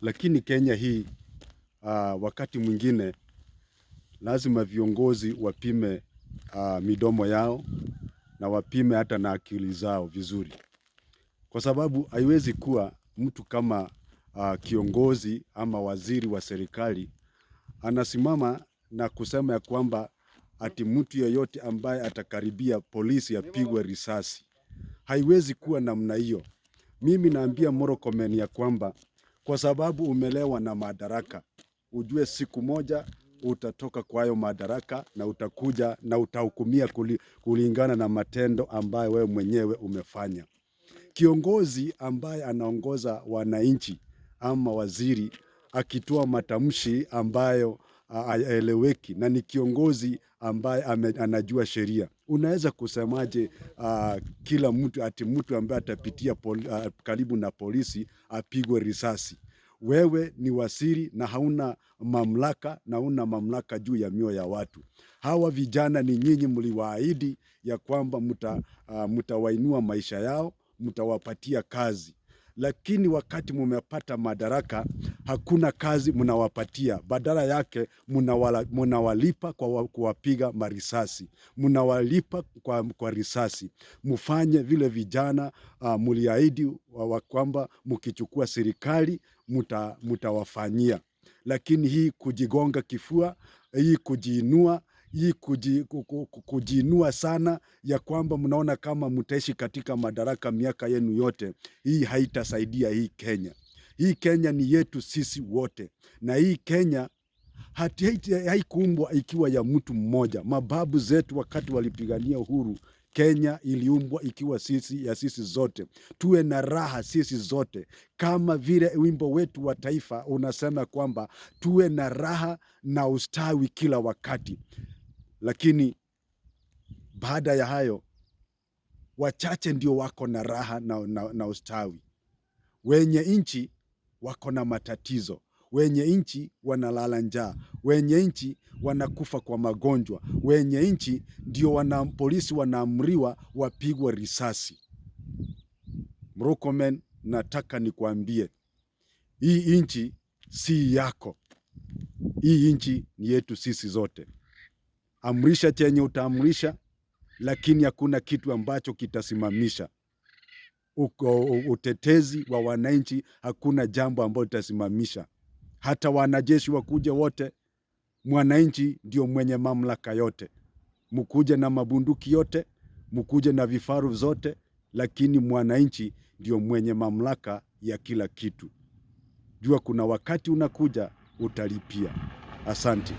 Lakini Kenya hii wakati mwingine lazima viongozi wapime midomo yao na wapime hata na akili zao vizuri, kwa sababu haiwezi kuwa mtu kama kiongozi ama waziri wa serikali anasimama na kusema ya kwamba ati mtu yeyote ambaye atakaribia polisi apigwe risasi. Haiwezi kuwa namna hiyo. Mimi naambia Murkomen ya kwamba kwa sababu umelewa na madaraka, ujue siku moja utatoka kwa hayo madaraka na utakuja na utahukumia kulingana na matendo ambayo wewe mwenyewe umefanya. Kiongozi ambaye anaongoza wananchi ama waziri akitoa matamshi ambayo haeleweki na ni kiongozi ambaye anajua sheria, unaweza kusemaje kila mtu ati mtu ambaye atapitia karibu na polisi apigwe risasi? Wewe ni waziri na hauna mamlaka na una mamlaka juu ya mioyo ya watu. Hawa vijana ni nyinyi mliwaahidi ya kwamba mtawainua maisha yao, mtawapatia kazi. Lakini wakati mumepata madaraka hakuna kazi mnawapatia, badala yake mnawalipa kwa kuwapiga marisasi, mnawalipa kwa risasi. Mfanye vile vijana mliahidi kwamba mkichukua serikali mtawafanyia. Lakini hii kujigonga kifua, hii kujiinua, hii kujiinua sana ya kwamba mnaona kama mtaishi katika madaraka miaka yenu yote, hii haitasaidia hii Kenya. Hii Kenya ni yetu sisi wote, na hii Kenya haikuumbwa ikiwa ya mtu mmoja. Mababu zetu wakati walipigania uhuru, Kenya iliumbwa ikiwa ya sisi zote. Tuwe na raha sisi zote, kama vile wimbo wetu wa taifa unasema kwamba tuwe na raha na ustawi kila wakati. Lakini baada ya hayo, wachache ndio wako na raha na ustawi. Wenye nchi wako na matatizo, wenye nchi wanalala njaa, wenye nchi wanakufa kwa magonjwa, wenye nchi ndio polisi wanaamriwa wapigwe risasi. Murkomen, nataka nikuambie, hii nchi si yako, hii nchi ni yetu sisi zote. Amrisha chenye utaamrisha, lakini hakuna kitu ambacho kitasimamisha utetezi wa wananchi. Hakuna jambo ambalo litasimamisha. Hata wanajeshi wakuje wote, mwananchi ndio mwenye mamlaka yote. Mkuje na mabunduki yote, mkuje na vifaru zote, lakini mwananchi ndio mwenye mamlaka ya kila kitu. Jua kuna wakati unakuja utalipia. Asante.